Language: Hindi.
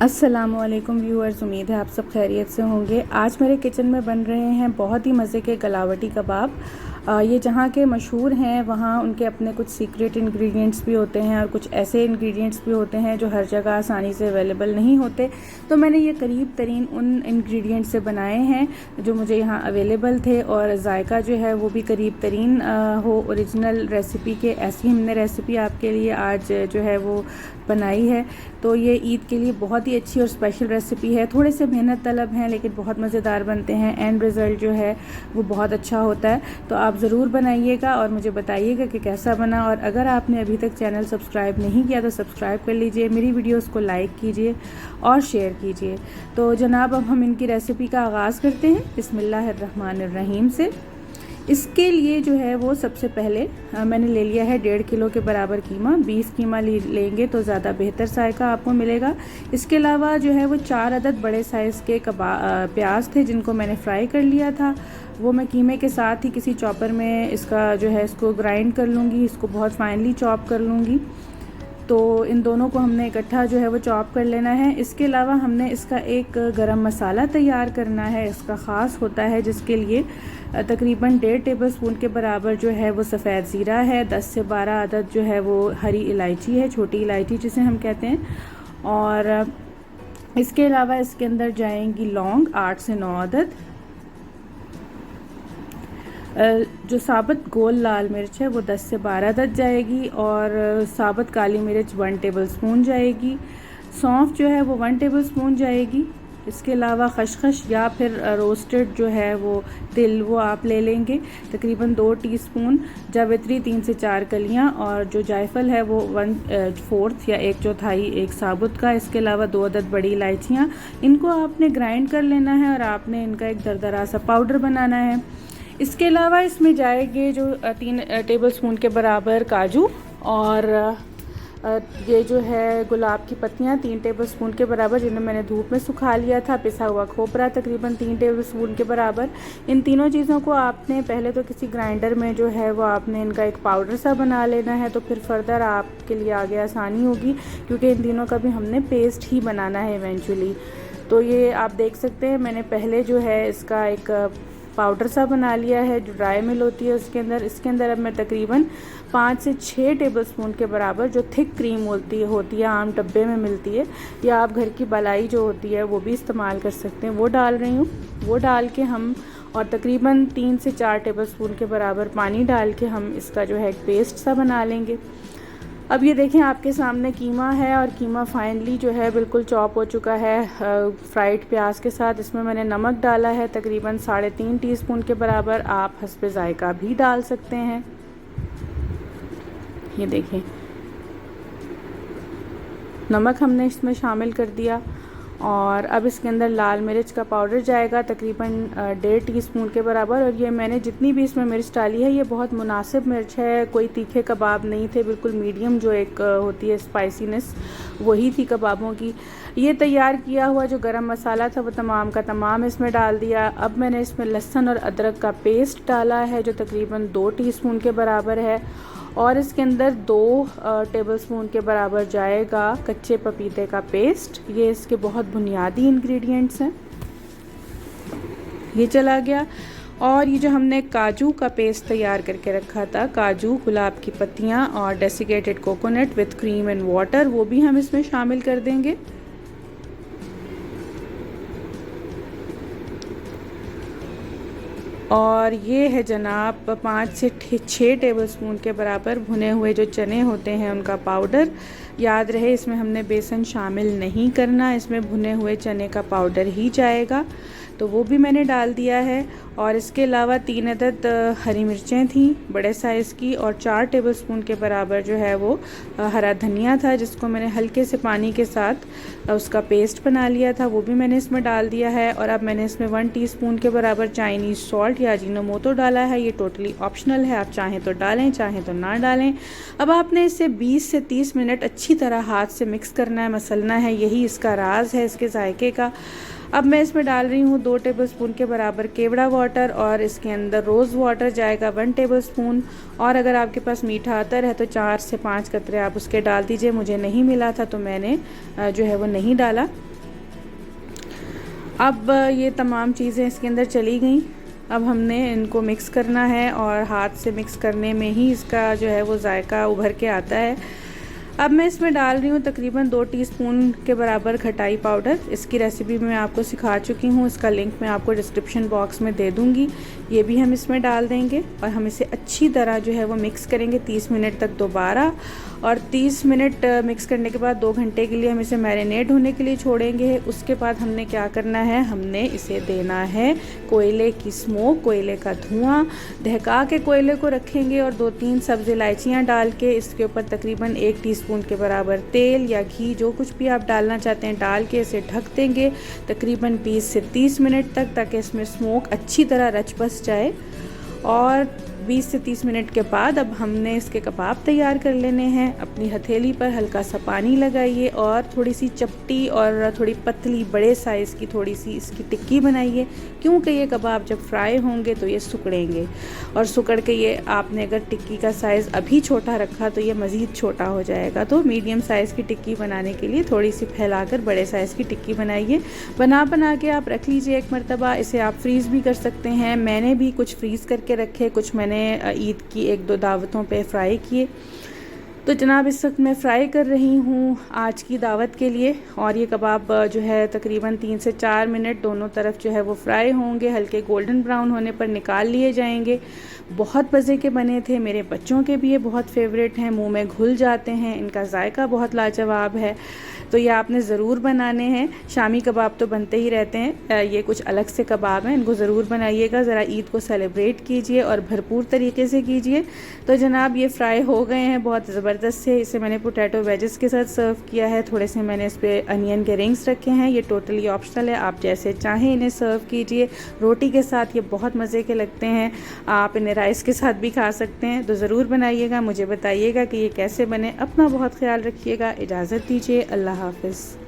अस्सलामुअलैकुम व्यूअर्स, उम्मीद है आप सब खैरियत से होंगे। आज मेरे किचन में बन रहे हैं बहुत ही मज़े के गलावटी कबाब। ये जहाँ के मशहूर हैं वहाँ उनके अपने कुछ सीक्रेट इंग्रेडिएंट्स भी होते हैं और कुछ ऐसे इंग्रेडिएंट्स भी होते हैं जो हर जगह आसानी से अवेलेबल नहीं होते। तो मैंने ये करीब तरीन उन इंग्रेडिएंट्स से बनाए हैं जो मुझे यहाँ अवेलेबल थे, और जायका जो है वो भी करीब तरीन हो ओरिजिनल रेसिपी के। ऐसी हमने रेसिपी आपके लिए आज जो है वो बनाई है। तो ये ईद के लिए बहुत ही अच्छी और स्पेशल रेसिपी है। थोड़े से मेहनत तलब हैं लेकिन बहुत मज़ेदार बनते हैं। एंड रिज़ल्ट जो है वो बहुत अच्छा होता है। तो आप ज़रूर बनाइएगा और मुझे बताइएगा कि कैसा बना। और अगर आपने अभी तक चैनल सब्सक्राइब नहीं किया तो सब्सक्राइब कर लीजिए, मेरी वीडियोस को लाइक कीजिए और शेयर कीजिए। तो जनाब, अब हम इनकी रेसिपी का आगाज़ करते हैं बिस्मिल्लाहिर्रहमानिर्रहीम से। इसके लिए जो है वो सबसे पहले मैंने ले लिया है 1.5 किलो के बराबर कीमा। बीफ कीमा लेंगे तो ज़्यादा बेहतर जायका आपको मिलेगा। इसके अलावा जो है वो 4 अदद बड़े साइज़ के प्याज थे जिनको मैंने फ्राई कर लिया था। वो मैं कीमे के साथ ही किसी चॉपर में इसका जो है इसको ग्राइंड कर लूँगी, इसको बहुत फाइनली चॉप कर लूँगी। तो इन दोनों को हमने इकट्ठा जो है वो चॉप कर लेना है। इसके अलावा हमने इसका एक गरम मसाला तैयार करना है, इसका ख़ास होता है, जिसके लिए तकरीबन 1.5 टेबलस्पून के बराबर जो है वो सफ़ेद ज़ीरा है, 10 से 12 अदद जो है वो हरी इलायची है, छोटी इलायची जिसे हम कहते हैं। और इसके अलावा इसके अंदर जाएंगी लौंग 8 से 9 अदद। जो साबुत गोल लाल मिर्च है वो 10 से 12 अदद जाएगी, और साबुत काली मिर्च 1 टेबलस्पून जाएगी। सौंफ जो है वो 1 टेबलस्पून जाएगी। इसके अलावा खसखस या फिर रोस्टेड जो है वो तिल वो आप ले लेंगे, तकरीबन 2 टीस्पून। जावित्री 3 से 4 कलियां, और जो जायफल है वो 1/4 या 1/4 एक साबुत का। इसके अलावा 2 अदद बड़ी इलायचियाँ, इनको आपने ग्राइंड कर लेना है और आपने इनका एक दरदरा सा पाउडर बनाना है। इसके अलावा इसमें जाएंगे जो 3 टेबलस्पून के बराबर काजू, और ये जो है गुलाब की पत्तियाँ 3 टेबलस्पून के बराबर, जिन्हें मैंने धूप में सुखा लिया था। पिसा हुआ खोपरा तकरीबन 3 टेबलस्पून के बराबर। इन तीनों चीज़ों को आपने पहले तो किसी ग्राइंडर में जो है वो आपने इनका एक पाउडर सा बना लेना है, तो फिर फर्दर आपके लिए आगे आसानी होगी, क्योंकि इन तीनों का भी हमने पेस्ट ही बनाना है इवेंचुअली। तो ये आप देख सकते हैं मैंने पहले जो है इसका एक पाउडर सा बना लिया है जो ड्राई मिल होती है उसके अंदर। इसके अंदर अब मैं तकरीबन 5 से 6 टेबलस्पून के बराबर जो थिक क्रीम होती है आम डब्बे में मिलती है, या आप घर की मलाई जो होती है वो भी इस्तेमाल कर सकते हैं, वो डाल रही हूँ। वो डाल के हम, और तकरीबन 3 से 4 टेबलस्पून के बराबर पानी डाल के हम इसका जो है एक पेस्ट सा बना लेंगे। अब ये देखें आपके सामने कीमा है, और कीमा फाइनली जो है बिल्कुल चॉप हो चुका है फ्राइड प्याज के साथ। इसमें मैंने नमक डाला है तकरीबन 3.5 टीस्पून के बराबर। आप हस्बे जायका भी डाल सकते हैं। ये देखें नमक हमने इसमें शामिल कर दिया। और अब इसके अंदर लाल मिर्च का पाउडर जाएगा तकरीबन 1.5 टीस्पून के बराबर। और ये मैंने जितनी भी इसमें मिर्च डाली है ये बहुत मुनासिब मिर्च है, कोई तीखे कबाब नहीं थे, बिल्कुल मीडियम जो एक होती है स्पाइसीनेस वही थी कबाबों की। ये तैयार किया हुआ जो गरम मसाला था वो तमाम का तमाम इसमें डाल दिया। अब मैंने इसमें लहसुन और अदरक का पेस्ट डाला है जो तकरीबन 2 टीस्पून के बराबर है, और इसके अंदर 2 टेबलस्पून के बराबर जाएगा कच्चे पपीते का पेस्ट। ये इसके बहुत बुनियादी इंग्रेडिएंट्स हैं। ये चला गया। और ये जो हमने काजू का पेस्ट तैयार करके रखा था, काजू, गुलाब की पत्तियाँ और desiccated coconut with cream and water, वो भी हम इसमें शामिल कर देंगे। और ये है जनाब 5 से 6 टेबलस्पून के बराबर भुने हुए जो चने होते हैं उनका पाउडर। याद रहे इसमें हमने बेसन शामिल नहीं करना, इसमें भुने हुए चने का पाउडर ही जाएगा, तो वो भी मैंने डाल दिया है। और इसके अलावा 3 अदद हरी मिर्चें थीं बड़े साइज़ की, और 4 टेबलस्पून के बराबर जो है वो हरा धनिया था जिसको मैंने हल्के से पानी के साथ उसका पेस्ट बना लिया था, वो भी मैंने इसमें डाल दिया है। और अब मैंने इसमें 1 टीस्पून के बराबर चाइनीज़ सॉल्ट या अजीनोमोटो डाला है। ये टोटली ऑप्शनल है, आप चाहें तो डालें चाहें तो ना डालें। अब आपने इसे 20 से 30 मिनट अच्छी तरह हाथ से मिक्स करना है, मसलना है, यही इसका राज है इसके जायके का। अब मैं इसमें डाल रही हूँ 2 टेबलस्पून के बराबर केवड़ा वाटर, और इसके अंदर रोज़ वाटर जाएगा 1 टेबलस्पून। और अगर आपके पास मीठा अतर है तो 4 से 5 कतरे आप उसके डाल दीजिए। मुझे नहीं मिला था तो मैंने जो है वो नहीं डाला। अब ये तमाम चीज़ें इसके अंदर चली गई। अब हमने इनको मिक्स करना है और हाथ से मिक्स करने में ही इसका जो है वो जायका उभर के आता है। अब मैं इसमें डाल रही हूँ तकरीबन 2 टीस्पून के बराबर खटाई पाउडर। इसकी रेसिपी मैं आपको सिखा चुकी हूँ, इसका लिंक मैं आपको डिस्क्रिप्शन बॉक्स में दे दूँगी। ये भी हम इसमें डाल देंगे और हम इसे अच्छी तरह जो है वो मिक्स करेंगे 30 मिनट तक दोबारा। और 30 मिनट मिक्स करने के बाद 2 घंटे के लिए हम इसे मैरिनेट होने के लिए छोड़ेंगे। उसके बाद हमने क्या करना है, हमने इसे देना है कोयले की स्मोक, कोयले का धुआं। दहका के कोयले को रखेंगे और 2-3 सब्ज़ इलायचियाँ डाल के इसके ऊपर तकरीबन 1 टीस्पून के बराबर तेल या घी, जो कुछ भी आप डालना चाहते हैं, डाल के इसे ढक देंगे तकरीबन 20 से 30 मिनट तक, ताकि इसमें स्मोक अच्छी तरह रच बस जाए। और 20 से 30 मिनट के बाद अब हमने इसके कबाब तैयार कर लेने हैं। अपनी हथेली पर हल्का सा पानी लगाइए और थोड़ी सी चपटी और थोड़ी पतली बड़े साइज़ की थोड़ी सी इसकी टिक्की बनाइए, क्योंकि ये कबाब जब फ्राई होंगे तो ये सिकुड़ेंगे। और सिकुड़ के ये आपने अगर टिक्की का साइज़ अभी छोटा रखा तो ये मज़ीद छोटा हो जाएगा। तो मीडियम साइज़ की टिक्की बनाने के लिए थोड़ी सी फैलाकर बड़े साइज़ की टिक्की बनाइए। बना के आप रख लीजिए एक मरतबा। इसे आप फ्रीज़ भी कर सकते हैं। मैंने भी कुछ फ्रीज़ करके रखे, कुछ मैंने ईद की 1-2 दावतों पे फ्राई किए। तो जनाब इस वक्त मैं फ़्राई कर रही हूँ आज की दावत के लिए। और ये कबाब जो है तकरीबन 3 से 4 मिनट दोनों तरफ जो है वो फ्राई होंगे, हल्के गोल्डन ब्राउन होने पर निकाल लिए जाएंगे। बहुत मज़े के बने थे, मेरे बच्चों के भी ये बहुत फेवरेट हैं, मुंह में घुल जाते हैं, इनका जायका बहुत लाजवाब है। तो ये आपने ज़रूर बनाने हैं। शामी कबाब तो बनते ही रहते हैं, ये कुछ अलग से कबाब हैं, इनको ज़रूर बनाइएगा। ज़रा ईद को सेलिब्रेट कीजिए और भरपूर तरीके से कीजिए। तो जनाब ये फ्राई हो गए हैं बहुत ज़बरदस्त से। इसे मैंने पोटैटो वेजेस के साथ सर्व किया है। थोड़े से मैंने इस पर अनियन के रिंग्स रखे हैं। ये टोटली ऑप्शनल है, आप जैसे चाहें इन्हें सर्व कीजिए। रोटी के साथ ये बहुत मज़े के लगते हैं, आप इन्हें राइस के साथ भी खा सकते हैं। तो ज़रूर बनाइएगा, मुझे बताइएगा कि ये कैसे बने। अपना बहुत ख्याल रखिएगा, इजाज़त दीजिए, अल्लाह हाफ़िज़।